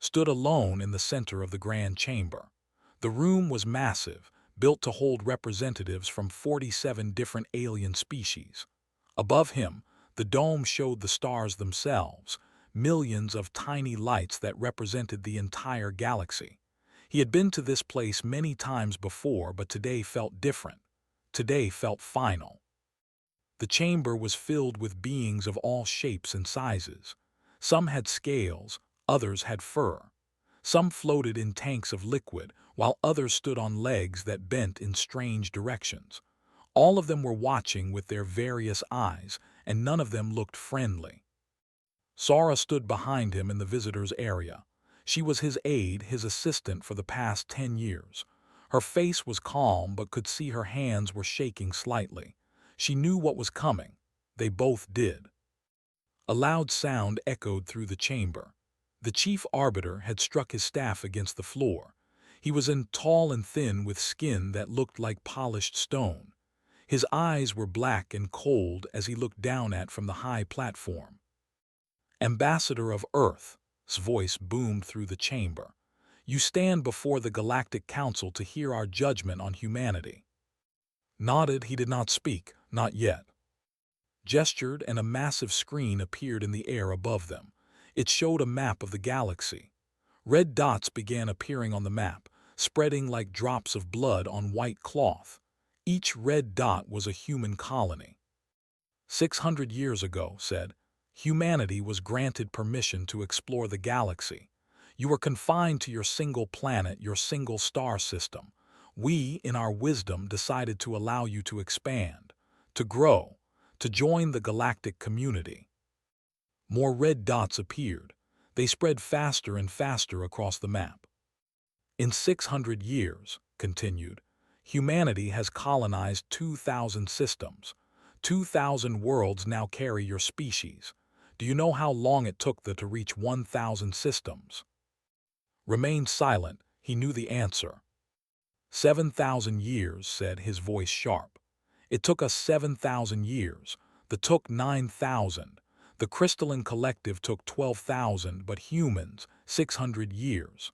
stood alone in the center of the grand chamber. The room was massive, built to hold representatives from 47 different alien species. Above him, the dome showed the stars themselves, millions of tiny lights that represented the entire galaxy. He had been to this place many times before, but today felt different. Today felt final. The chamber was filled with beings of all shapes and sizes. Some had scales, others had fur. Some floated in tanks of liquid, while others stood on legs that bent in strange directions. All of them were watching with their various eyes, and none of them looked friendly. Sara stood behind him in the visitors' area. She was his aide, his assistant for the past 10 years. Her face was calm, but could see her hands were shaking slightly. She knew what was coming. They both did. A loud sound echoed through the chamber. The chief arbiter had struck his staff against the floor. He was tall and thin with skin that looked like polished stone. His eyes were black and cold as he looked down from the high platform. "Ambassador of Earth's voice boomed through the chamber. "You stand before the Galactic Council to hear our judgment on humanity." Nodded, he did not speak, not yet. Gestured, and a massive screen appeared in the air above them. It showed a map of the galaxy. Red dots began appearing on the map, spreading like drops of blood on white cloth. Each red dot was a human colony. 600 years ago, said, humanity was granted permission to explore the galaxy. You were confined to your single planet, your single star system. We, in our wisdom, decided to allow you to expand, to grow, to join the galactic community. More red dots appeared. They spread faster and faster across the map. In 600 years, continued, humanity has colonized 2,000 systems. 2,000 worlds now carry your species. Do you know how long it took to reach 1,000 systems? Remained silent. He knew the answer. 7,000 years, said, his voice sharp. It took us 7,000 years. The took 9,000. The crystalline collective took 12,000, but humans, 600 years.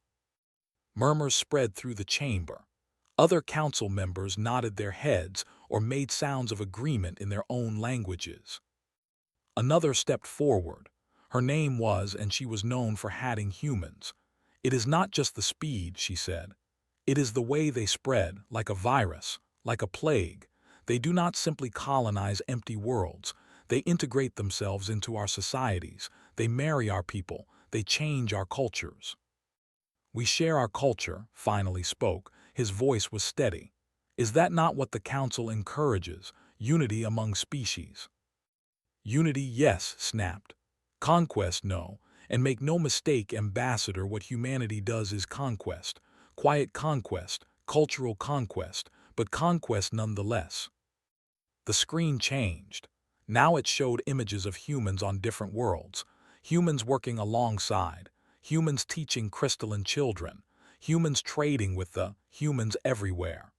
Murmurs spread through the chamber. Other council members nodded their heads or made sounds of agreement in their own languages. Another stepped forward. Her name was, and she was known for hatting humans. It is not just the speed, she said. It is the way they spread, like a virus, like a plague. They do not simply colonize empty worlds. They integrate themselves into our societies. They marry our people. They change our cultures. We share our culture, finally spoke. His voice was steady. Is that not what the Council encourages? Unity among species. Unity, yes, snapped. Conquest, no. And make no mistake, Ambassador, what humanity does is conquest. Quiet conquest, cultural conquest, but conquest nonetheless. The screen changed. Now it showed images of humans on different worlds. Humans working alongside. Humans teaching crystalline children. Humans trading with the humans everywhere.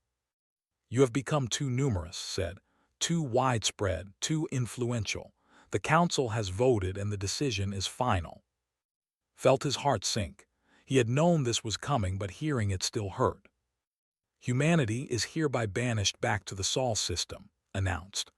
You have become too numerous, said. Too widespread, too influential. The council has voted and the decision is final. Felt his heart sink. He had known this was coming, but hearing it still hurt. Humanity is hereby banished back to the Sol system, announced.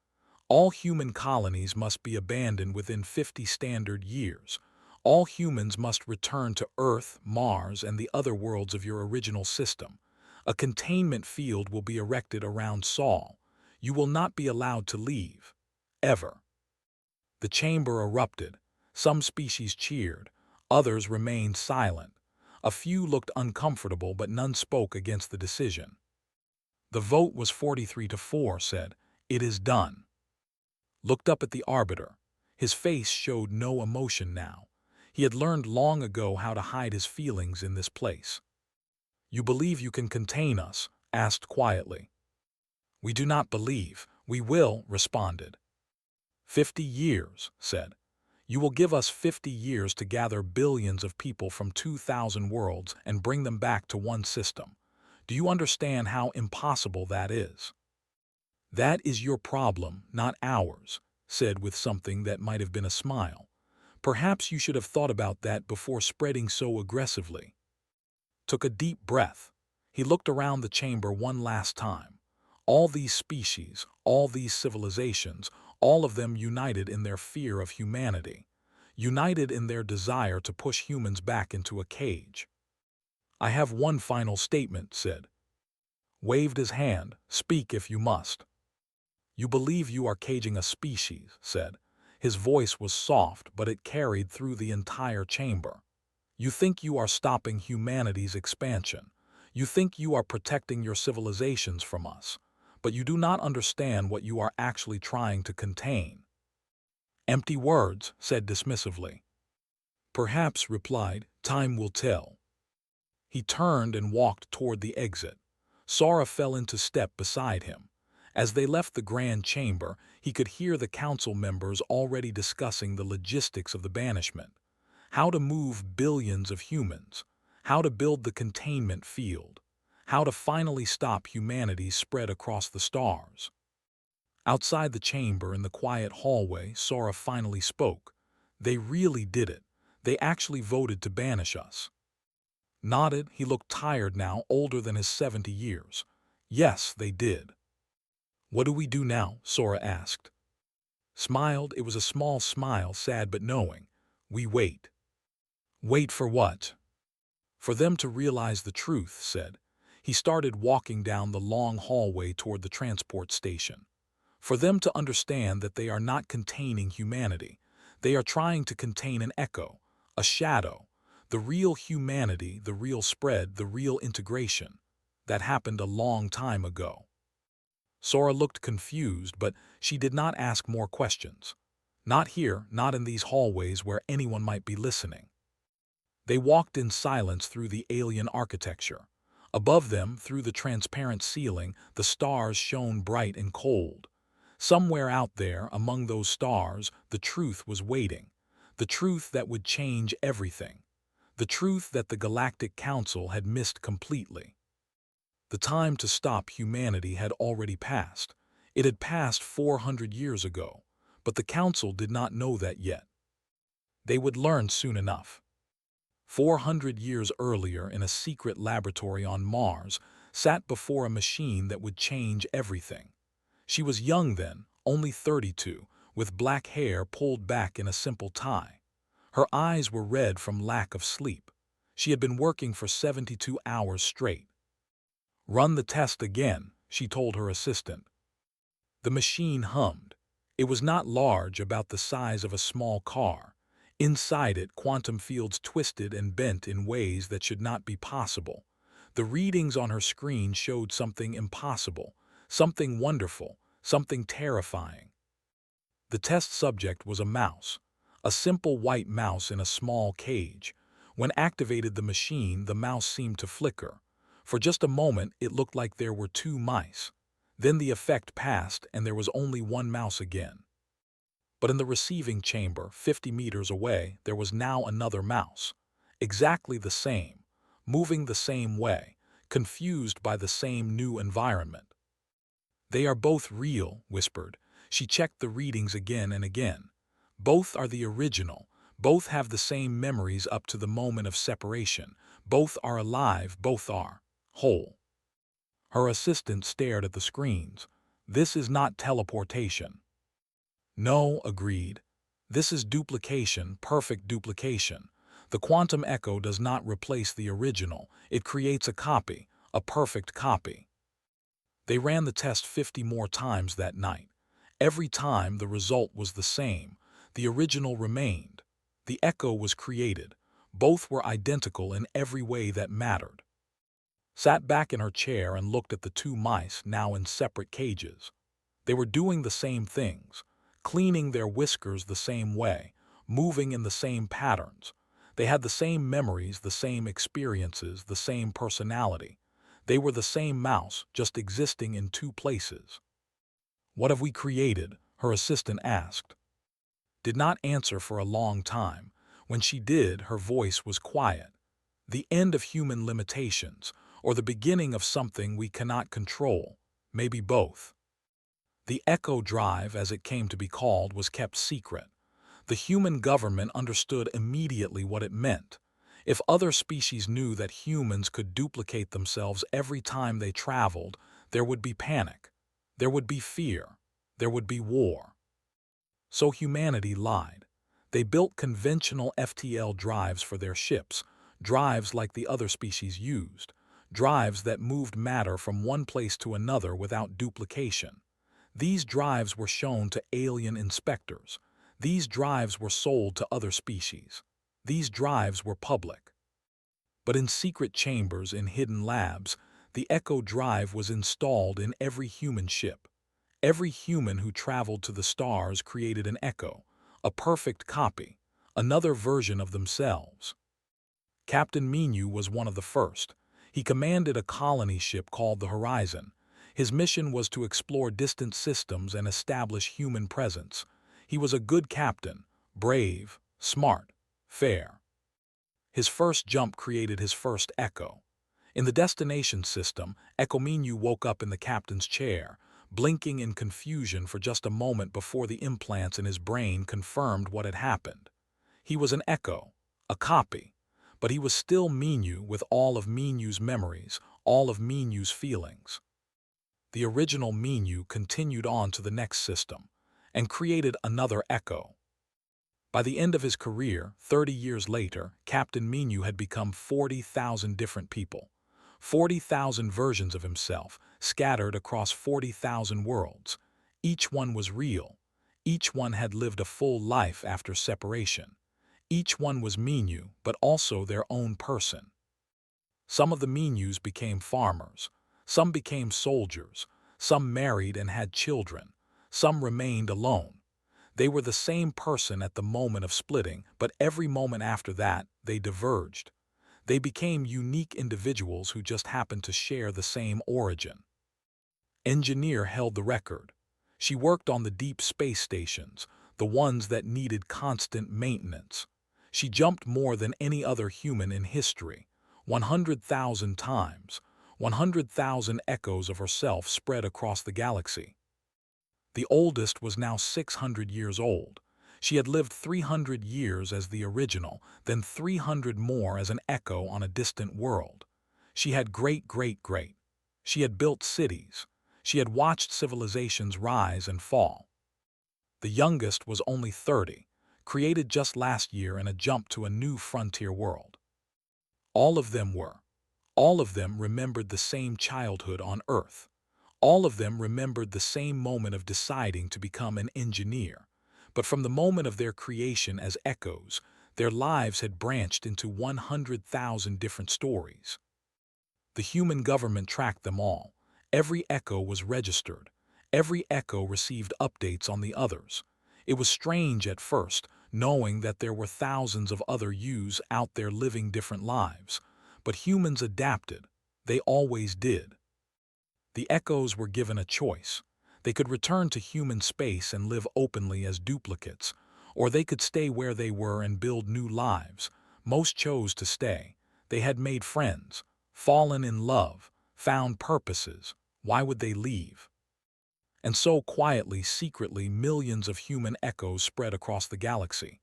All human colonies must be abandoned within 50 standard years. All humans must return to Earth, Mars, and the other worlds of your original system. A containment field will be erected around Sol. You will not be allowed to leave. Ever. The chamber erupted. Some species cheered. Others remained silent. A few looked uncomfortable, but none spoke against the decision. The vote was 43-4, said. It is done. Looked up at the arbiter. His face showed no emotion now. He had learned long ago how to hide his feelings in this place. You believe you can contain us? Asked quietly. We do not believe. We will, responded. 50 years, said. You will give us 50 years to gather billions of people from 2,000 worlds and bring them back to one system. Do you understand how impossible that is? That is your problem, not ours, said with something that might have been a smile. Perhaps you should have thought about that before spreading so aggressively. Took a deep breath. He looked around the chamber one last time. All these species, all these civilizations, all of them united in their fear of humanity, united in their desire to push humans back into a cage. I have one final statement, said. Waved his hand, speak if you must. You believe you are caging a species, said. His voice was soft, but it carried through the entire chamber. You think you are stopping humanity's expansion. You think you are protecting your civilizations from us, but you do not understand what you are actually trying to contain. Empty words, said dismissively. Perhaps, replied, time will tell. He turned and walked toward the exit. Sora fell into step beside him. As they left the grand chamber, he could hear the council members already discussing the logistics of the banishment. How to move billions of humans. How to build the containment field. How to finally stop humanity's spread across the stars. Outside the chamber in the quiet hallway, Sora finally spoke. They really did it. They actually voted to banish us. Nodded, he looked tired now, older than his 70 years. Yes, they did. What do we do now? Sora asked. Smiled, it was a small smile, sad but knowing. We wait. Wait for what? For them to realize the truth, said. He started walking down the long hallway toward the transport station. For them to understand that they are not containing humanity. They are trying to contain an echo, a shadow, the real humanity, the real spread, the real integration. That happened a long time ago. Sora looked confused, but she did not ask more questions. Not here, not in these hallways where anyone might be listening. They walked in silence through the alien architecture. Above them, through the transparent ceiling, the stars shone bright and cold. Somewhere out there, among those stars, the truth was waiting. The truth that would change everything. The truth that the Galactic Council had missed completely. The time to stop humanity had already passed. It had passed 400 years ago, but the Council did not know that yet. They would learn soon enough. 400 years earlier, in a secret laboratory on Mars, sat before a machine that would change everything. She was young then, only 32, with black hair pulled back in a simple tie. Her eyes were red from lack of sleep. She had been working for 72 hours straight. Run the test again, she told her assistant. The machine hummed. It was not large, about the size of a small car. Inside it, quantum fields twisted and bent in ways that should not be possible. The readings on her screen showed something impossible, something wonderful, something terrifying. The test subject was a mouse, a simple white mouse in a small cage. When activated the machine, the mouse seemed to flicker. For just a moment, it looked like there were two mice. Then the effect passed and there was only one mouse again. But in the receiving chamber, 50 meters away, there was now another mouse. Exactly the same, moving the same way, confused by the same new environment. They are both real, whispered. She checked the readings again and again. Both are the original. Both have the same memories up to the moment of separation. Both are alive, both are whole. Her assistant stared at the screens. This is not teleportation. No, agreed. This is duplication, perfect duplication. The quantum echo does not replace the original. It creates a copy, a perfect copy. They ran the test 50 more times that night. Every time the result was the same. The original remained. The echo was created. Both were identical in every way that mattered. Sat back in her chair and looked at the two mice now in separate cages. They were doing the same things, cleaning their whiskers the same way, moving in the same patterns. They had the same memories, the same experiences, the same personality. They were the same mouse, just existing in two places. What have we created? Her assistant asked. Did not answer for a long time. When she did, her voice was quiet. The end of human limitations, or the beginning of something we cannot control, maybe both. The Echo Drive, as it came to be called, was kept secret. The human government understood immediately what it meant. If other species knew that humans could duplicate themselves every time they traveled, there would be panic. There would be fear. There would be war. So humanity lied. They built conventional FTL drives for their ships, drives like the other species used, drives that moved matter from one place to another without duplication. These drives were shown to alien inspectors. These drives were sold to other species. These drives were public. But in secret chambers in hidden labs, the Echo drive was installed in every human ship. Every human who traveled to the stars created an Echo, a perfect copy, another version of themselves. Captain Menu was one of the first. He commanded a colony ship called the Horizon. His mission was to explore distant systems and establish human presence. He was a good captain, brave, smart, fair. His first jump created his first Echo. In the destination system, Echo Menu woke up in the captain's chair, blinking in confusion for just a moment before the implants in his brain confirmed what had happened. He was an Echo, a copy, but he was still Menu with all of Menu's memories, all of Menu's feelings. The original Menu continued on to the next system and created another Echo. By the end of his career, 30 years later, Captain Menu had become 40,000 different people. 40,000 versions of himself, scattered across 40,000 worlds. Each one was real. Each one had lived a full life after separation. Each one was Menu, but also their own person. Some of the Menus became farmers. Some became soldiers. Some married and had children. Some remained alone. They were the same person at the moment of splitting, but every moment after that, they diverged. They became unique individuals who just happened to share the same origin. Engineer held the record. She worked on the deep space stations, the ones that needed constant maintenance. She jumped more than any other human in history, 100,000 times, 100,000 echoes of herself spread across the galaxy. The oldest was now 600 years old. She had lived 300 years as the original, then 300 more as an echo on a distant world. She had great. She had built cities. She had watched civilizations rise and fall. The youngest was only 30, created just last year in a jump to a new frontier world. All of them remembered the same childhood on Earth. All of them remembered the same moment of deciding to become an engineer. But from the moment of their creation as echoes, their lives had branched into 100,000 different stories. The human government tracked them all. Every echo was registered. Every echo received updates on the others. It was strange at first, knowing that there were thousands of other yous out there living different lives. But humans adapted. They always did. The echoes were given a choice. They could return to human space and live openly as duplicates, or they could stay where they were and build new lives. Most chose to stay. They had made friends, fallen in love, found purposes. Why would they leave? And so quietly, secretly, millions of human echoes spread across the galaxy.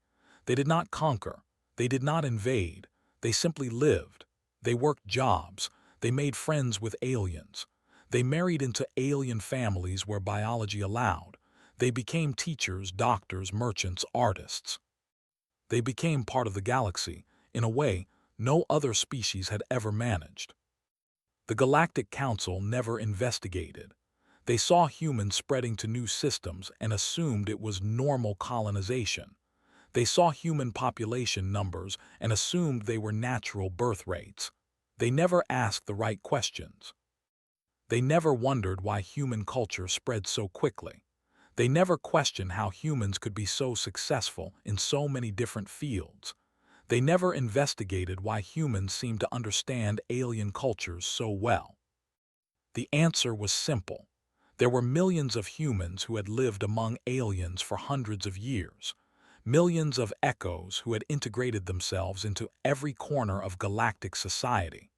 They did not conquer. They did not invade. They simply lived. They worked jobs. They made friends with aliens. They married into alien families where biology allowed. They became teachers, doctors, merchants, artists. They became part of the galaxy in a way no other species had ever managed. The Galactic Council never investigated. They saw humans spreading to new systems and assumed it was normal colonization. They saw human population numbers and assumed they were natural birth rates. They never asked the right questions. They never wondered why human culture spread so quickly. They never questioned how humans could be so successful in so many different fields. They never investigated why humans seemed to understand alien cultures so well. The answer was simple. There were millions of humans who had lived among aliens for hundreds of years. Millions of echoes who had integrated themselves into every corner of galactic society.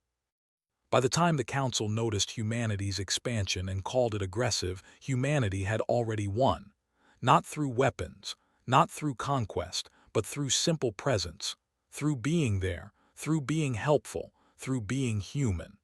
By the time the Council noticed humanity's expansion and called it aggressive, humanity had already won. Not through weapons, not through conquest, but through simple presence, through being there, through being helpful, through being human.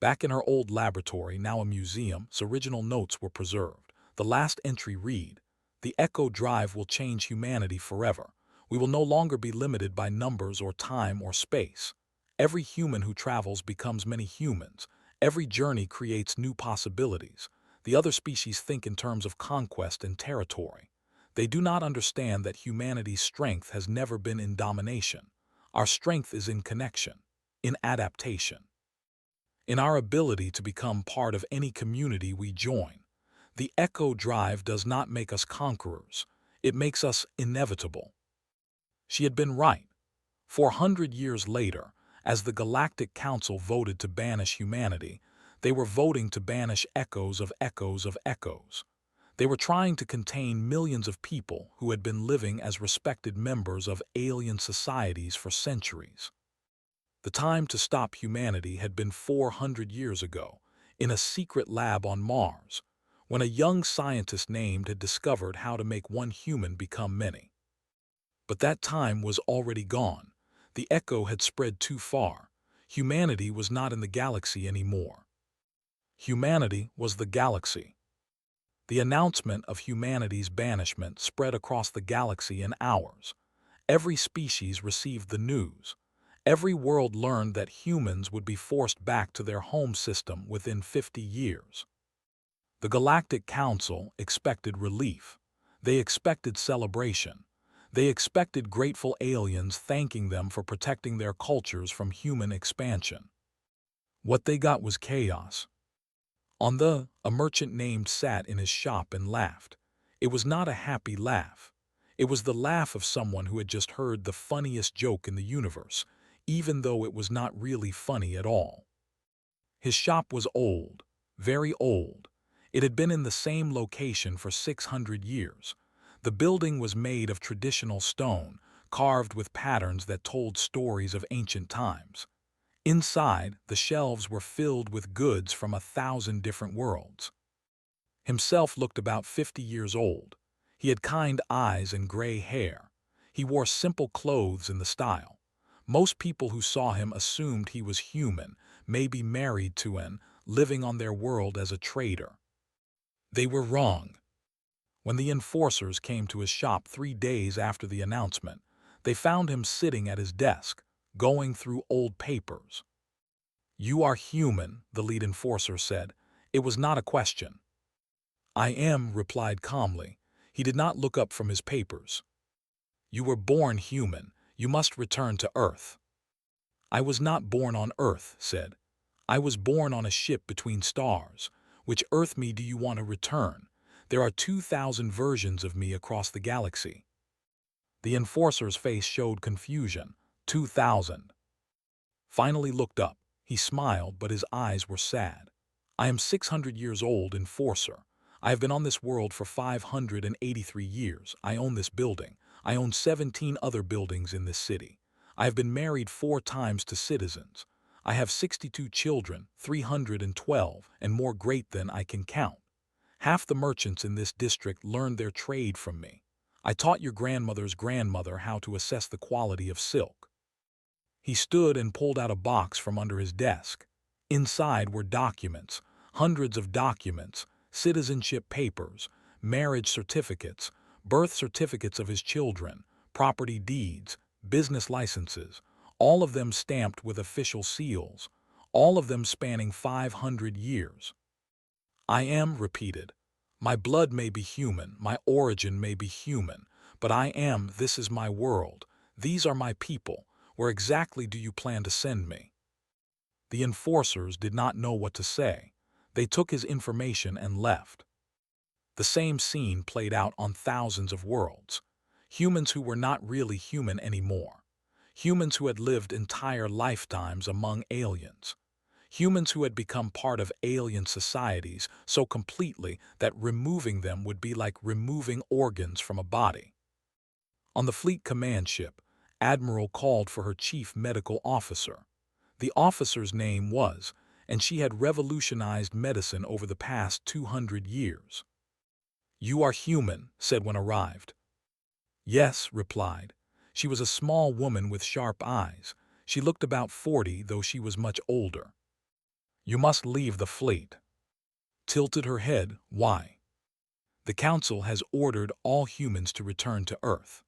Back in her old laboratory, now a museum, original notes were preserved. The last entry read, "The Echo Drive will change humanity forever. We will no longer be limited by numbers or time or space. Every human who travels becomes many humans. Every journey creates new possibilities. The other species think in terms of conquest and territory. They do not understand that humanity's strength has never been in domination. Our strength is in connection, in adaptation, in our ability to become part of any community we join. The Echo Drive does not make us conquerors. It makes us inevitable." She had been right. 400 years later, as the Galactic Council voted to banish humanity, they were voting to banish echoes of echoes of echoes. They were trying to contain millions of people who had been living as respected members of alien societies for centuries. The time to stop humanity had been 400 years ago, in a secret lab on Mars, when a young scientist named had discovered how to make one human become many. But that time was already gone. The echo had spread too far. Humanity was not in the galaxy anymore. Humanity was the galaxy. The announcement of humanity's banishment spread across the galaxy in hours. Every species received the news. Every world learned that humans would be forced back to their home system within 50 years. The Galactic Council expected relief. They expected celebration. They expected grateful aliens thanking them for protecting their cultures from human expansion. What they got was chaos. A merchant named sat in his shop and laughed. It was not a happy laugh. It was the laugh of someone who had just heard the funniest joke in the universe, even though it was not really funny at all. His shop was old, very old. It had been in the same location for 600 years. The building was made of traditional stone, carved with patterns that told stories of ancient times. Inside, the shelves were filled with goods from 1,000 different worlds. Himself looked about 50 years old. He had kind eyes and gray hair. He wore simple clothes in the style. Most people who saw him assumed he was human, maybe married to and living on their world as a trader. They were wrong. When the enforcers came to his shop 3 days after the announcement, they found him sitting at his desk, going through old papers. "You are human," the lead enforcer said. It was not a question. "I am," replied calmly. He did not look up from his papers. "You were born human. You must return to Earth." "I was not born on Earth," said. "I was born on a ship between stars. Which Earth me do you want to return? There are 2,000 versions of me across the galaxy." The enforcer's face showed confusion. 2,000. Finally looked up. He smiled, but his eyes were sad. "I am 600 years old, enforcer. I have been on this world for 583 years. I own this building. I own 17 other buildings in this city. I have been married 4 times to citizens. I have 62 children, 312, and more great than I can count. Half the merchants in this district learned their trade from me. I taught your grandmother's grandmother how to assess the quality of silk." He stood and pulled out a box from under his desk. Inside were documents, hundreds of documents, citizenship papers, marriage certificates, birth certificates of his children, property deeds, business licenses, all of them stamped with official seals, all of them spanning 500 years. "I am," repeated. "My blood may be human, my origin may be human, but I am, this is my world, these are my people. Where exactly do you plan to send me?" The enforcers did not know what to say. They took his information and left. The same scene played out on thousands of worlds. Humans who were not really human anymore. Humans who had lived entire lifetimes among aliens. Humans who had become part of alien societies so completely that removing them would be like removing organs from a body. On the fleet command ship, Admiral called for her chief medical officer. The officer's name was, and she had revolutionized medicine over the past 200 years. "You are human," said when arrived. Yes, replied. She was a small woman with sharp eyes. She looked about 40, though she was much older. You must leave the fleet. Tilted her head. Why? The council has ordered all humans to return to Earth.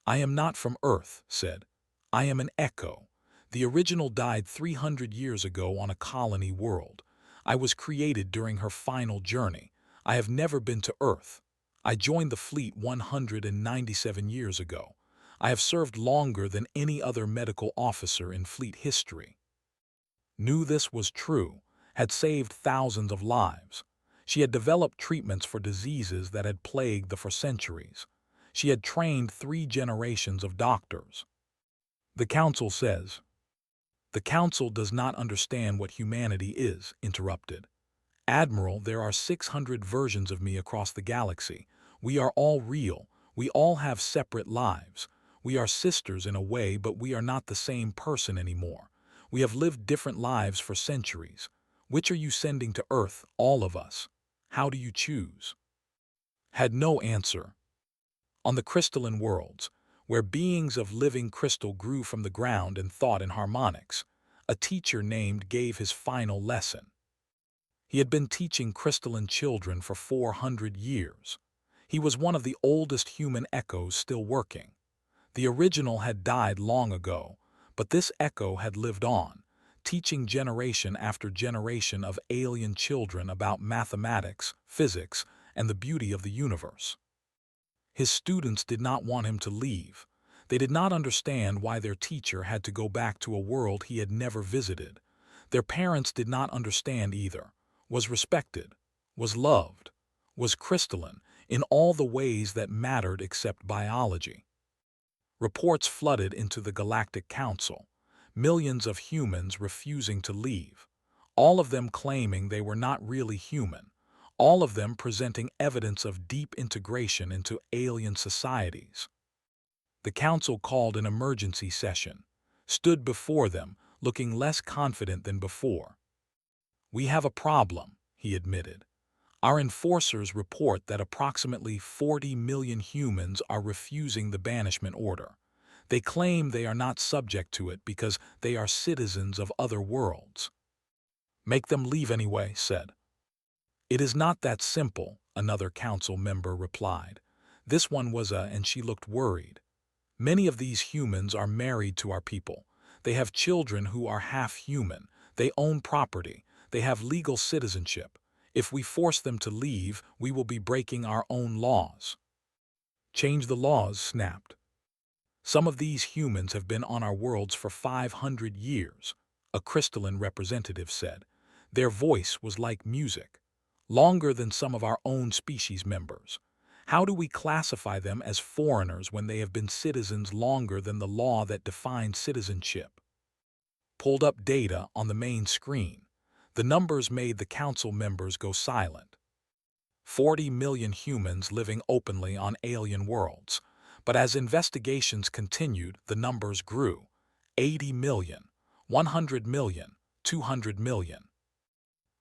I am not from Earth, said. I am an echo. The original died 300 years ago on a colony world. I was created during her final journey. I have never been to Earth. I joined the fleet 197 years ago. I have served longer than any other medical officer in fleet history. Knew this was true, had saved thousands of lives. She had developed treatments for diseases that had plagued the for centuries. She had trained 3 generations of doctors. The council says. The council does not understand what humanity is, interrupted. Admiral, there are 600 versions of me across the galaxy. We are all real. We all have separate lives. We are sisters in a way, but we are not the same person anymore. We have lived different lives for centuries. Which are you sending to Earth, all of us? How do you choose? Had no answer. On the crystalline worlds, where beings of living crystal grew from the ground and thought in harmonics, a teacher named gave his final lesson. He had been teaching crystalline children for 400 years. He was one of the oldest human echoes still working. The original had died long ago, but this echo had lived on, teaching generation after generation of alien children about mathematics, physics, and the beauty of the universe. His students did not want him to leave. They did not understand why their teacher had to go back to a world he had never visited. Their parents did not understand either. Was respected, was loved, was crystalline in all the ways that mattered except biology. Reports flooded into the Galactic Council, millions of humans refusing to leave, all of them claiming they were not really human, all of them presenting evidence of deep integration into alien societies. The council called an emergency session, stood before them, looking less confident than before. We have a problem, he admitted. Our enforcers report that approximately 40 million humans are refusing the banishment order. They claim they are not subject to it because they are citizens of other worlds. Make them leave anyway, said. It is not that simple, another council member replied. This one was and she looked worried. Many of these humans are married to our people. They have children who are half human. They own property. They have legal citizenship. If we force them to leave, we will be breaking our own laws. Change the laws, snapped. Some of these humans have been on our worlds for 500 years, a crystalline representative said. Their voice was like music, longer than some of our own species members. How do we classify them as foreigners when they have been citizens longer than the law that defines citizenship? Pulled up data on the main screen. The numbers made the council members go silent. 40 million humans living openly on alien worlds. But as investigations continued, the numbers grew. 80 million, 100 million, 200 million.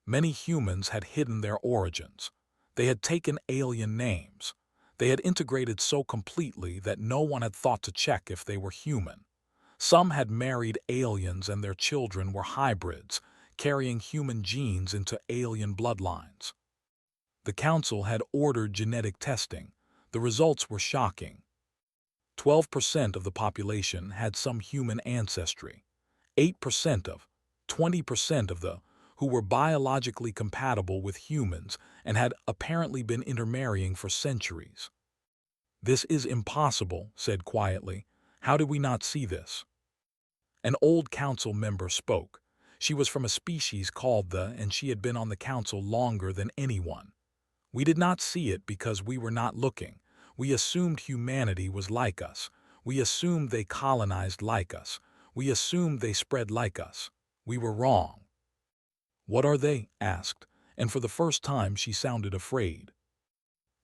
Many humans had hidden their origins. They had taken alien names. They had integrated so completely that no one had thought to check if they were human. Some had married aliens and their children were hybrids, carrying human genes into alien bloodlines. The council had ordered genetic testing. The results were shocking. 12% of the population had some human ancestry. 8% of, 20% of the who were biologically compatible with humans and had apparently been intermarrying for centuries. This is impossible, said quietly. How did we not see this? An old council member spoke. She was from a species called and she had been on the council longer than anyone. We did not see it because we were not looking. We assumed humanity was like us. We assumed they colonized like us. We assumed they spread like us. We were wrong. What are they? Asked, and for the first time she sounded afraid.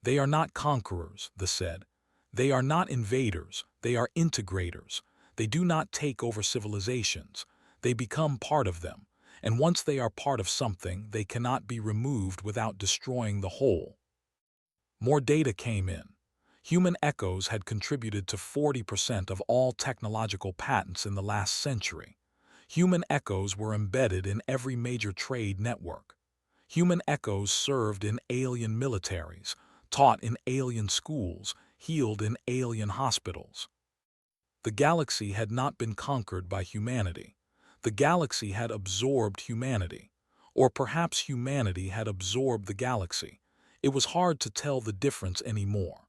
They are not conquerors, the said. They are not invaders, they are integrators. They do not take over civilizations. They become part of them, and once they are part of something, they cannot be removed without destroying the whole. More data came in. Human echoes had contributed to 40% of all technological patents in the last century. Human echoes were embedded in every major trade network. Human echoes served in alien militaries, taught in alien schools, healed in alien hospitals. The galaxy had not been conquered by humanity. The galaxy had absorbed humanity. Or perhaps humanity had absorbed the galaxy. It was hard to tell the difference anymore.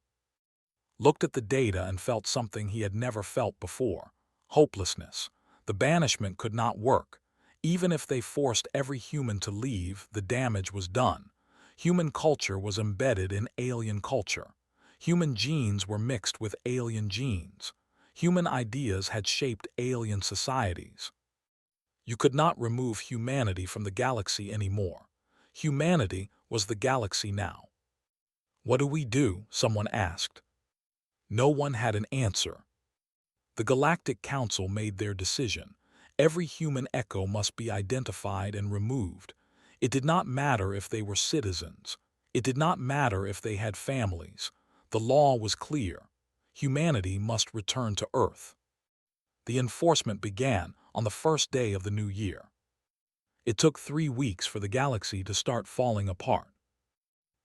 Looked at the data and felt something he had never felt before. Hopelessness. The banishment could not work. Even if they forced every human to leave, the damage was done. Human culture was embedded in alien culture. Human genes were mixed with alien genes. Human ideas had shaped alien societies. You could not remove humanity from the galaxy anymore. Humanity was the galaxy now. "What do we do?" someone asked. No one had an answer. The Galactic Council made their decision. Every human echo must be identified and removed. It did not matter if they were citizens. It did not matter if they had families. The law was clear. Humanity must return to Earth. The enforcement began on the first day of the new year. It took 3 weeks for the galaxy to start falling apart.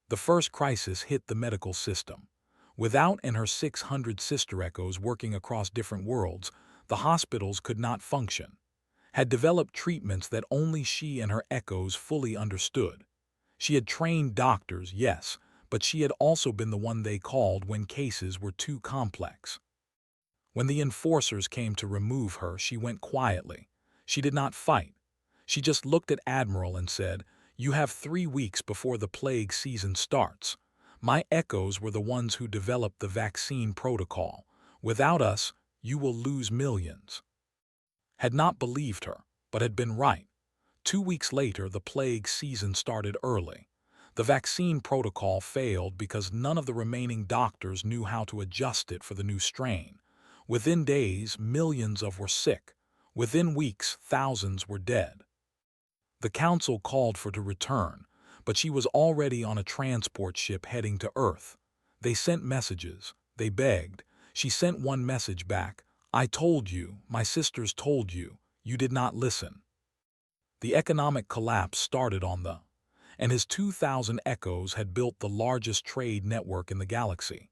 The first crisis hit the medical system. Without and her 600 sister echoes working across different worlds, the hospitals could not function. Had developed treatments that only she and her echoes fully understood. She had trained doctors, yes, but she had also been the one they called when cases were too complex. When the enforcers came to remove her, she went quietly. She did not fight. She just looked at Admiral and said, "You have 3 weeks before the plague season starts. My echoes were the ones who developed the vaccine protocol. Without us, you will lose millions." Had not believed her, but had been right. 2 weeks later, the plague season started early. The vaccine protocol failed because none of the remaining doctors knew how to adjust it for the new strain. Within days, millions were sick. Within weeks, thousands were dead. The council called for her to return, but she was already on a transport ship heading to Earth. They sent messages. They begged. She sent one message back: "I told you, my sisters told you, you did not listen." The economic collapse started on the, and his 2,000 echoes had built the largest trade network in the galaxy.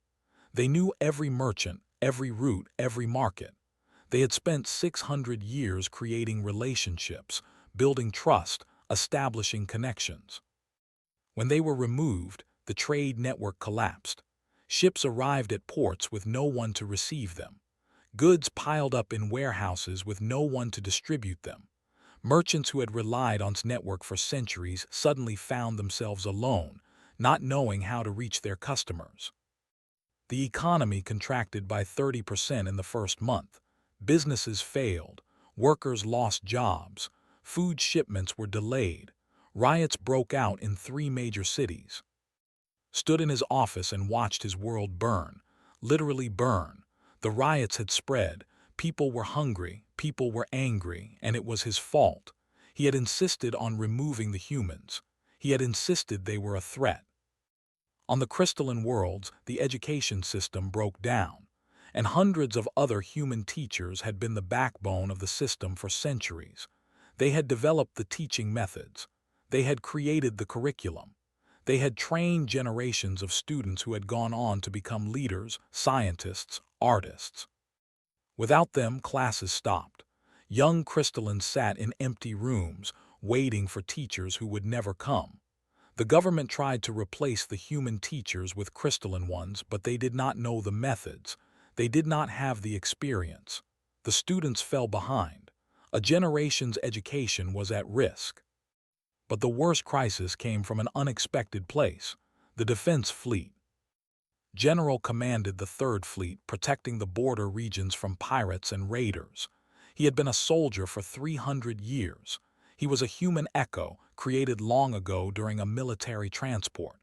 They knew every merchant, every route, every market. They had spent 600 years creating relationships, building trust, establishing connections. When they were removed, the trade network collapsed. Ships arrived at ports with no one to receive them. Goods piled up in warehouses with no one to distribute them. Merchants who had relied on this network for centuries suddenly found themselves alone, not knowing how to reach their customers. The economy contracted by 30% in the first month. Businesses failed. Workers lost jobs. Food shipments were delayed. Riots broke out in 3 major cities. Stood in his office and watched his world burn. Literally burn. The riots had spread. People were hungry. People were angry. And it was his fault. He had insisted on removing the humans. He had insisted they were a threat. On the crystalline worlds, the education system broke down, and hundreds of other human teachers had been the backbone of the system for centuries. They had developed the teaching methods. They had created the curriculum. They had trained generations of students who had gone on to become leaders, scientists, artists. Without them, classes stopped. Young crystallines sat in empty rooms, waiting for teachers who would never come. The government tried to replace the human teachers with crystalline ones, but they did not know the methods. They did not have the experience. The students fell behind. A generation's education was at risk. But the worst crisis came from an unexpected place: the defense fleet. General commanded the Third Fleet, protecting the border regions from pirates and raiders. He had been a soldier for 300 years. He was a human echo, created long ago during a military transport.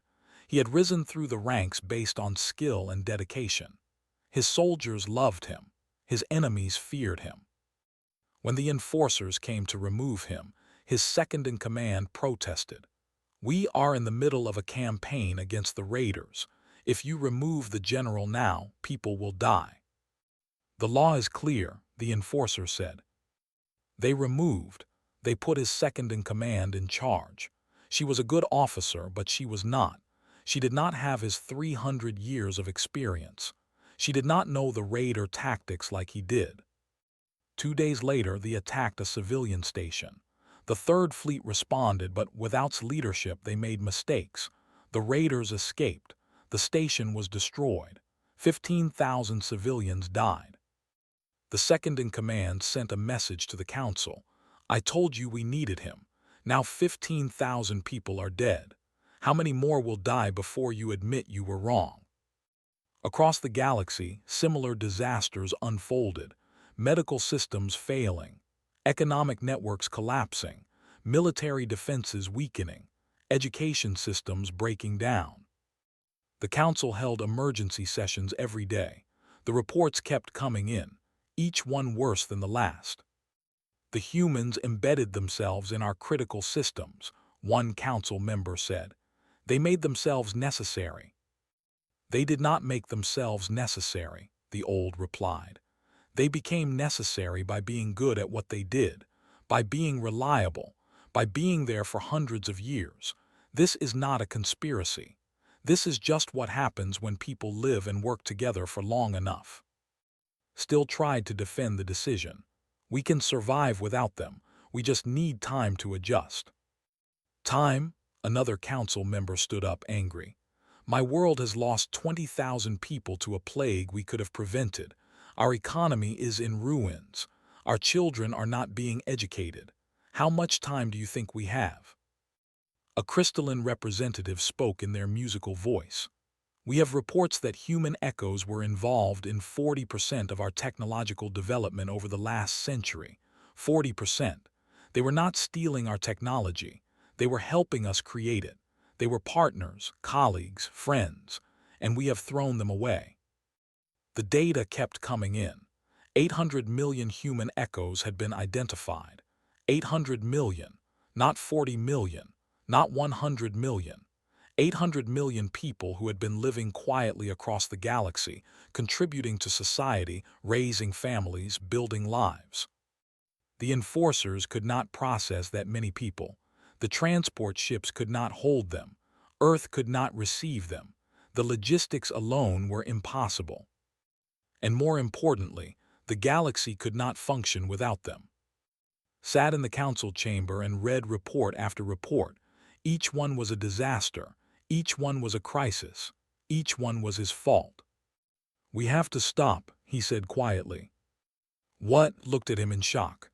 He had risen through the ranks based on skill and dedication. His soldiers loved him. His enemies feared him. When the enforcers came to remove him, his second-in-command protested. "We are in the middle of a campaign against the raiders. If you remove the general now, people will die. The law is clear, the enforcer said. They removed. They put his second-in-command in charge. She was a good officer, but she was not. She did not have his 300 years of experience. She did not know the raider tactics like he did. 2 days later, they attacked a civilian station. The Third Fleet responded, but without leadership they made mistakes. The raiders escaped. The station was destroyed. 15,000 civilians died. The second-in-command sent a message to the council. I told you we needed him. Now 15,000 people are dead. How many more will die before you admit you were wrong? Across the galaxy, similar disasters unfolded. Medical systems failing, economic networks collapsing, military defenses weakening, education systems breaking down. The council held emergency sessions every day. The reports kept coming in, each one worse than the last. The humans embedded themselves in our critical systems, one council member said. They made themselves necessary. They did not make themselves necessary, the old replied. They became necessary by being good at what they did, by being reliable, by being there for hundreds of years. This is not a conspiracy. This is just what happens when people live and work together for long enough. Still tried to defend the decision. We can survive without them. We just need time to adjust. Time? Another council member stood up angry. My world has lost 20,000 people to a plague we could have prevented. Our economy is in ruins. Our children are not being educated. How much time do you think we have? A crystalline representative spoke in their musical voice. We have reports that human echoes were involved in 40% of our technological development over the last century. 40%. They were not stealing our technology. They were helping us create it. They were partners, colleagues, friends, and we have thrown them away. The data kept coming in. 800 million human echoes had been identified. 800 million, not 40 million, not 100 million. 800 million people who had been living quietly across the galaxy, contributing to society, raising families, building lives. The enforcers could not process that many people. The transport ships could not hold them. Earth could not receive them. The logistics alone were impossible. And more importantly, the galaxy could not function without them. Sat in the council chamber and read report after report. Each one was a disaster. Each one was a crisis. Each one was his fault. We have to stop, he said quietly. What? Looked at him in shock.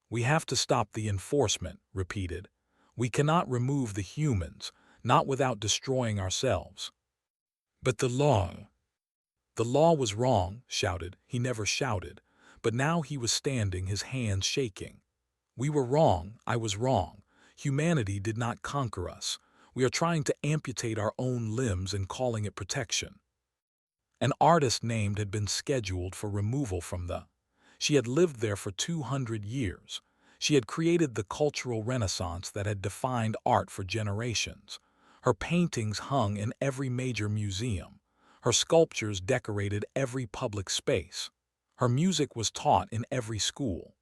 We have to stop the enforcement, repeated. We cannot remove the humans, not without destroying ourselves. But the law. The law was wrong, shouted. He never shouted, but now he was standing, his hands shaking. We were wrong, I was wrong. Humanity did not conquer us. We are trying to amputate our own limbs and calling it protection. An artist named had been scheduled for removal from the. She had lived there for 200 years. She had created the cultural renaissance that had defined art for generations. Her paintings hung in every major museum. Her sculptures decorated every public space. Her music was taught in every school.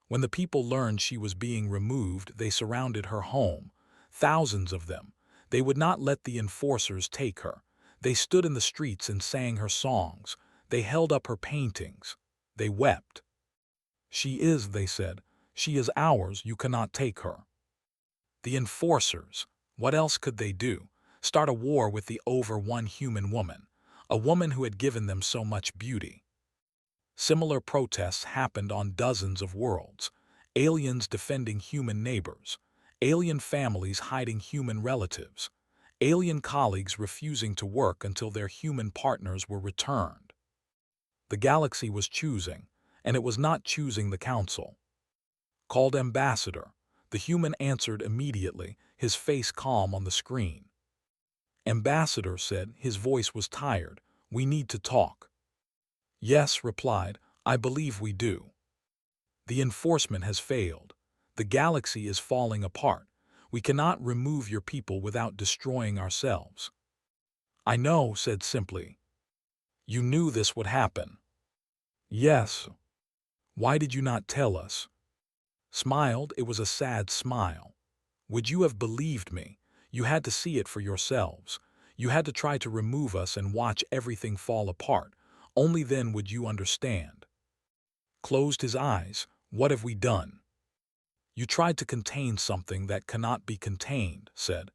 When the people learned she was being removed, they surrounded her home. Thousands of them. They would not let the enforcers take her. They stood in the streets and sang her songs. They held up her paintings. They wept. She is, they said. She is ours, you cannot take her. The enforcers. What else could they do? Start a war with the over one human woman, a woman who had given them so much beauty. Similar protests happened on dozens of worlds. Aliens defending human neighbors. Alien families hiding human relatives. Alien colleagues refusing to work until their human partners were returned. The galaxy was choosing, and it was not choosing the council. Called ambassador. The human answered immediately, his face calm on the screen. Ambassador said, his voice was tired, we need to talk. Yes, replied, I believe we do. The enforcement has failed. The galaxy is falling apart. We cannot remove your people without destroying ourselves. "I know," said simply. "You knew this would happen." "Yes." "Why did you not tell us?" Smiled, it was a sad smile. "Would you have believed me? You had to see it for yourselves. You had to try to remove us and watch everything fall apart. Only then would you understand." Closed his eyes. "What have we done?" "You tried to contain something that cannot be contained," said.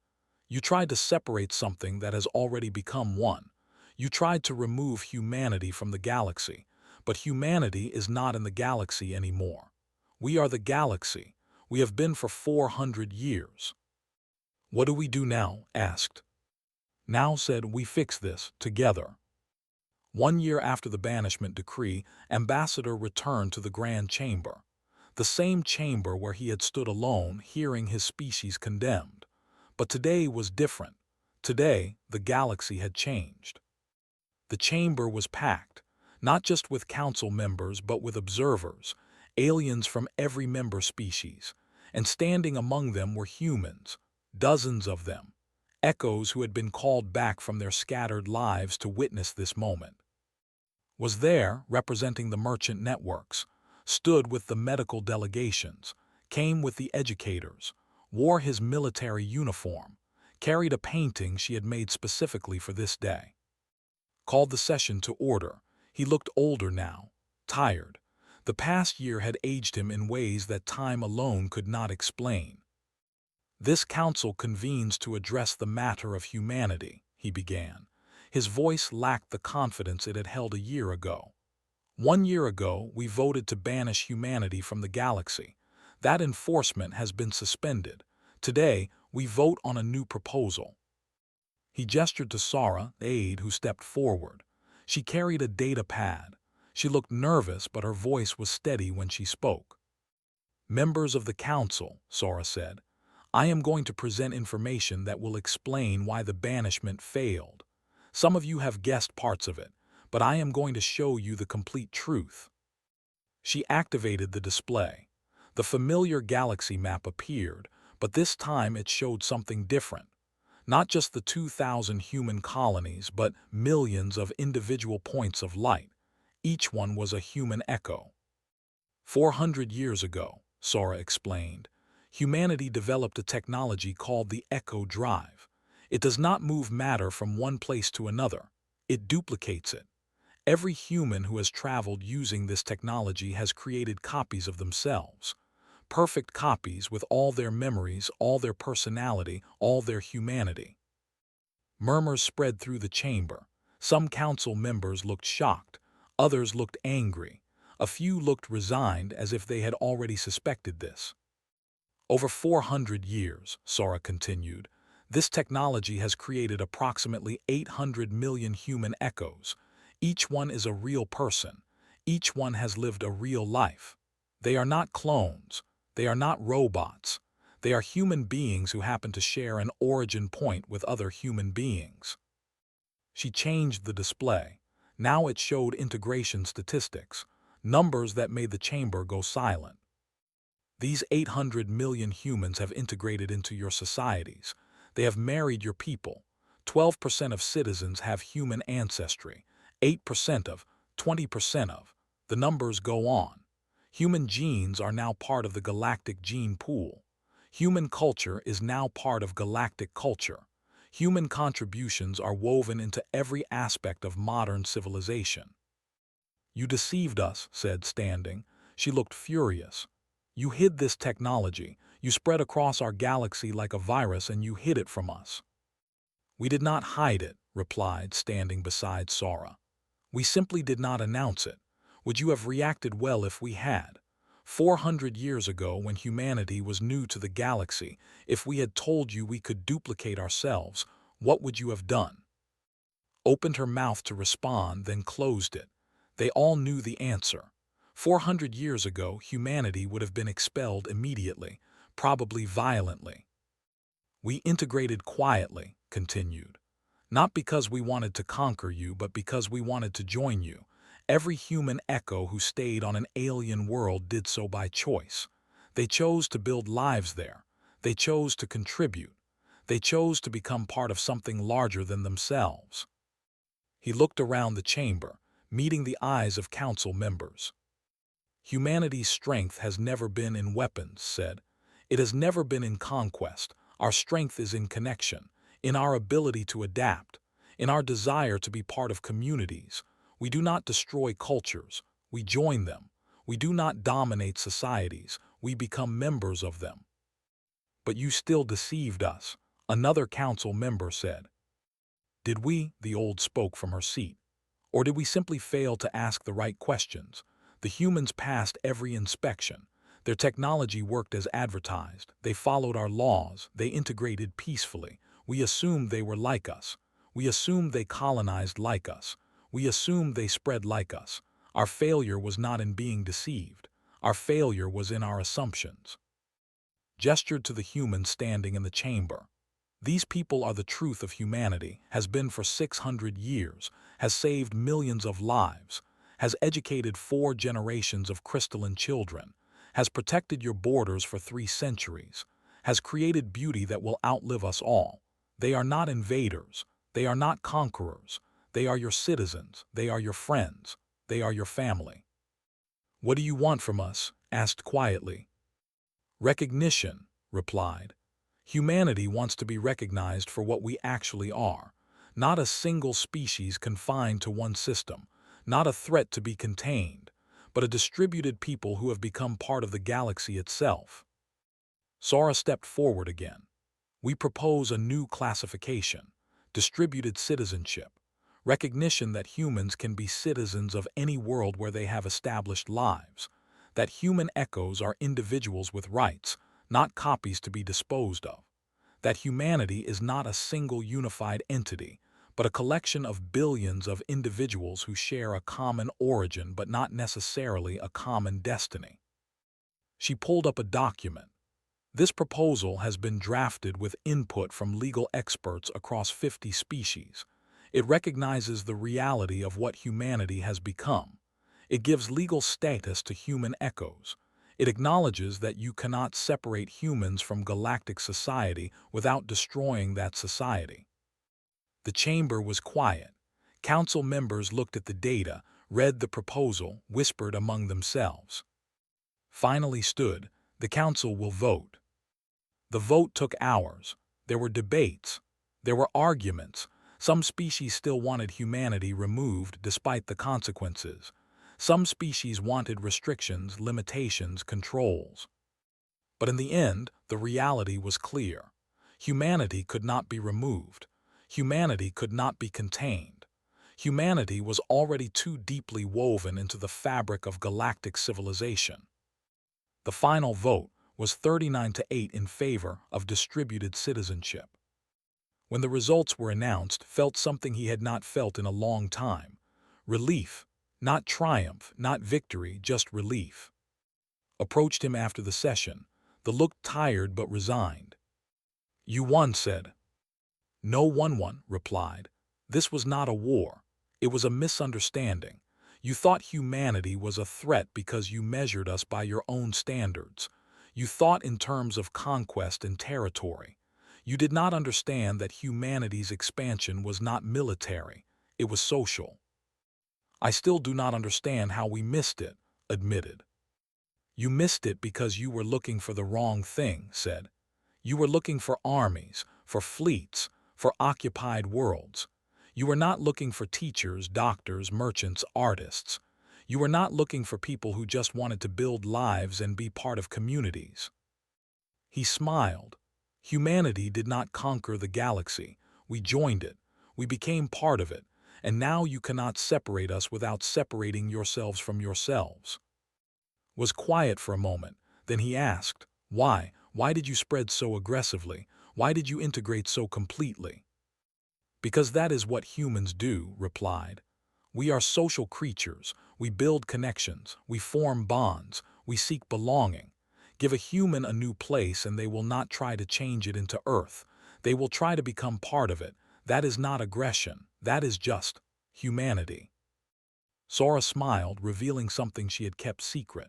"You tried to separate something that has already become one. You tried to remove humanity from the galaxy, but humanity is not in the galaxy anymore. We are the galaxy. We have been for 400 years. "What do we do now?" asked. "Now," said, "we fix this together." 1 year after the banishment decree, Ambassador returned to the Grand Chamber, the same chamber where he had stood alone, hearing his species condemned. But today was different. Today, the galaxy had changed. The chamber was packed, not just with council members but with observers, aliens from every member species, and standing among them were humans, dozens of them, echoes who had been called back from their scattered lives to witness this moment. Was there, representing the merchant networks, stood with the medical delegations, came with the educators, wore his military uniform, carried a painting she had made specifically for this day. Called the session to order. He looked older now, tired. The past year had aged him in ways that time alone could not explain. "This council convenes to address the matter of humanity," he began. His voice lacked the confidence it had held a year ago. 1 year ago, we voted to banish humanity from the galaxy. That enforcement has been suspended. Today, we vote on a new proposal. He gestured to Sara, the aide, who stepped forward. She carried a data pad. She looked nervous, but her voice was steady when she spoke. "Members of the council," Sara said, "I am going to present information that will explain why the banishment failed. Some of you have guessed parts of it, but I am going to show you the complete truth." She activated the display. The familiar galaxy map appeared, but this time it showed something different. Not just the 2,000 human colonies, but millions of individual points of light. Each one was a human echo. 400 years ago, Sora explained, humanity developed a technology called the Echo Drive. It does not move matter from one place to another. It duplicates it. Every human who has traveled using this technology has created copies of themselves. Perfect copies with all their memories, all their personality, all their humanity. Murmurs spread through the chamber. Some council members looked shocked. Others looked angry. A few looked resigned, as if they had already suspected this. Over 400 years, Sora continued, this technology has created approximately 800 million human echoes. Each one is a real person. Each one has lived a real life. They are not clones. They are not robots. They are human beings who happen to share an origin point with other human beings. She changed the display. Now it showed integration statistics, numbers that made the chamber go silent. These 800 million humans have integrated into your societies. They have married your people. 12% of citizens have human ancestry. 8% of, 20% of. The numbers go on. Human genes are now part of the galactic gene pool. Human culture is now part of galactic culture. Human contributions are woven into every aspect of modern civilization. "You deceived us," said Standing. She looked furious. "You hid this technology. You spread across our galaxy like a virus and you hid it from us." "We did not hide it," replied Standing beside Sora. "We simply did not announce it. Would you have reacted well if we had? 400 years ago, when humanity was new to the galaxy, if we had told you we could duplicate ourselves, what would you have done?" Opened her mouth to respond, then closed it. They all knew the answer. 400 years ago, humanity would have been expelled immediately, probably violently. "We integrated quietly," continued. "Not because we wanted to conquer you, but because we wanted to join you. Every human echo who stayed on an alien world did so by choice. They chose to build lives there. They chose to contribute. They chose to become part of something larger than themselves. He looked around the chamber, meeting the eyes of council members. Humanity's strength has never been in weapons, said. It has never been in conquest. Our strength is in connection, in our ability to adapt, in our desire to be part of communities. We do not destroy cultures, we join them. We do not dominate societies, we become members of them. But you still deceived us, another council member said. Did we? The old spoke from her seat. Or did we simply fail to ask the right questions? The humans passed every inspection. Their technology worked as advertised. They followed our laws. They integrated peacefully. We assumed they were like us. We assumed they colonized like us. We assumed they spread like us. Our failure was not in being deceived. Our failure was in our assumptions. Gestured to the humans standing in the chamber. These people are the truth of humanity, has been for 600 years, has saved millions of lives, has educated 4 generations of crystalline children, has protected your borders for 3 centuries, has created beauty that will outlive us all. They are not invaders, they are not conquerors, they are your citizens, they are your friends, they are your family. What do you want from us? Asked quietly. Recognition, replied. Humanity wants to be recognized for what we actually are, not a single species confined to one system, not a threat to be contained, but a distributed people who have become part of the galaxy itself. Sora stepped forward again. We propose a new classification, distributed citizenship, recognition that humans can be citizens of any world where they have established lives, that human echoes are individuals with rights, not copies to be disposed of, that humanity is not a single unified entity, but a collection of billions of individuals who share a common origin but not necessarily a common destiny. She pulled up a document. This proposal has been drafted with input from legal experts across 50 species. It recognizes the reality of what humanity has become. It gives legal status to human echoes. It acknowledges that you cannot separate humans from galactic society without destroying that society. The chamber was quiet. Council members looked at the data, read the proposal, whispered among themselves. Finally stood, the council will vote. The vote took hours. There were debates. There were arguments. Some species still wanted humanity removed despite the consequences. Some species wanted restrictions, limitations, controls. But in the end, the reality was clear. Humanity could not be removed. Humanity could not be contained. Humanity was already too deeply woven into the fabric of galactic civilization. The final vote was 39-8 in favor of distributed citizenship. When the results were announced, felt something he had not felt in a long time. Relief. Not triumph, not victory, just relief. Approached him after the session. The look tired but resigned. You won, said. No one won, replied. This was not a war. It was a misunderstanding. You thought humanity was a threat because you measured us by your own standards. You thought in terms of conquest and territory. You did not understand that humanity's expansion was not military. It was social. I still do not understand how we missed it, admitted. You missed it because you were looking for the wrong thing, said. You were looking for armies, for fleets, for occupied worlds. You were not looking for teachers, doctors, merchants, artists. You were not looking for people who just wanted to build lives and be part of communities. He smiled. Humanity did not conquer the galaxy. We joined it. We became part of it. And now you cannot separate us without separating yourselves from yourselves. Was quiet for a moment, then he asked, Why? Why did you spread so aggressively? Why did you integrate so completely? Because that is what humans do, replied. We are social creatures. We build connections. We form bonds. We seek belonging. Give a human a new place and they will not try to change it into Earth. They will try to become part of it. That is not aggression. That is just humanity. Sora smiled, revealing something she had kept secret.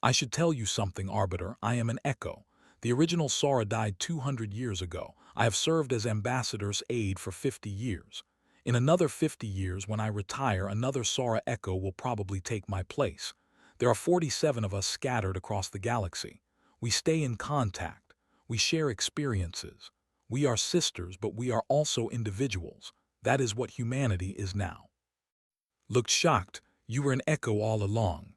I should tell you something, Arbiter. I am an echo. The original Sora died 200 years ago. I have served as ambassador's aide for 50 years. In another 50 years, when I retire, another Sora Echo will probably take my place. There are 47 of us scattered across the galaxy. We stay in contact. We share experiences. We are sisters, but we are also individuals. That is what humanity is now. Looked shocked. You were an Echo all along.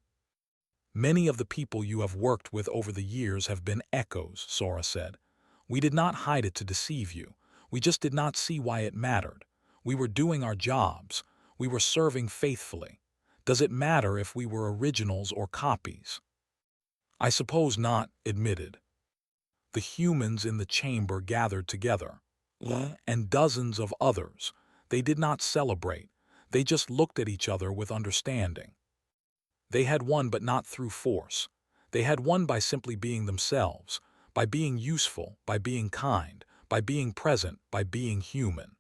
Many of the people you have worked with over the years have been echoes, Sora said. We did not hide it to deceive you. We just did not see why it mattered. We were doing our jobs. We were serving faithfully. Does it matter if we were originals or copies? I suppose not, admitted. The humans in the chamber gathered together, and dozens of others. They did not celebrate. They just looked at each other with understanding. They had won, but not through force. They had won by simply being themselves, by being useful, by being kind, by being present, by being human.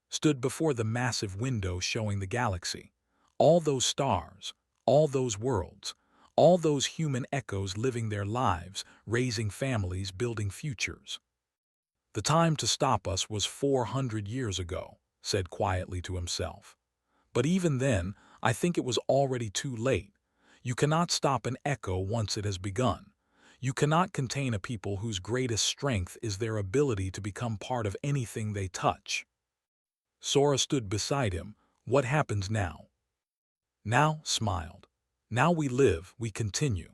Stood before the massive window showing the galaxy. All those stars, all those worlds, all those human echoes living their lives, raising families, building futures. The time to stop us was 400 years ago, said quietly to himself. But even then, I think it was already too late. You cannot stop an echo once it has begun. You cannot contain a people whose greatest strength is their ability to become part of anything they touch. Sora stood beside him. What happens now? Now smiled. Now we live, we continue.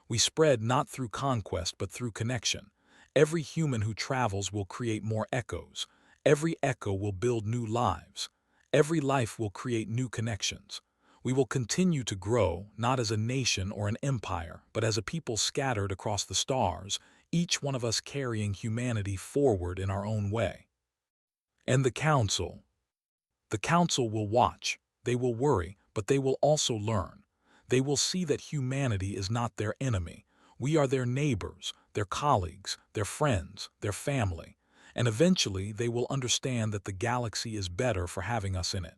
We spread not through conquest but through connection. Every human who travels will create more echoes. Every echo will build new lives. Every life will create new connections. We will continue to grow, not as a nation or an empire, but as a people scattered across the stars, each one of us carrying humanity forward in our own way. And the Council? The Council will watch. They will worry, but they will also learn. They will see that humanity is not their enemy. We are their neighbors, their colleagues, their friends, their family. And eventually they will understand that the galaxy is better for having us in it.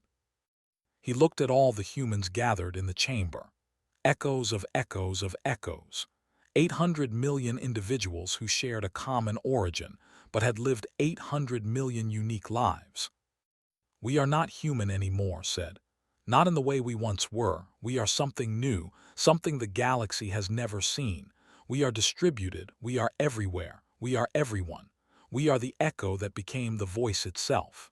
He looked at all the humans gathered in the chamber. Echoes of echoes of echoes. 800 million individuals who shared a common origin, but had lived 800 million unique lives. We are not human anymore, said. Not in the way we once were. We are something new, something the galaxy has never seen. We are distributed. We are everywhere. We are everyone. We are the echo that became the voice itself.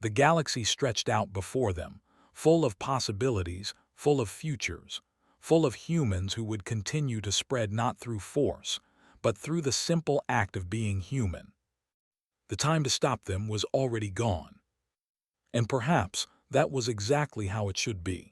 The galaxy stretched out before them, full of possibilities, full of futures, full of humans who would continue to spread not through force, but through the simple act of being human. The time to stop them was already gone. And perhaps that was exactly how it should be.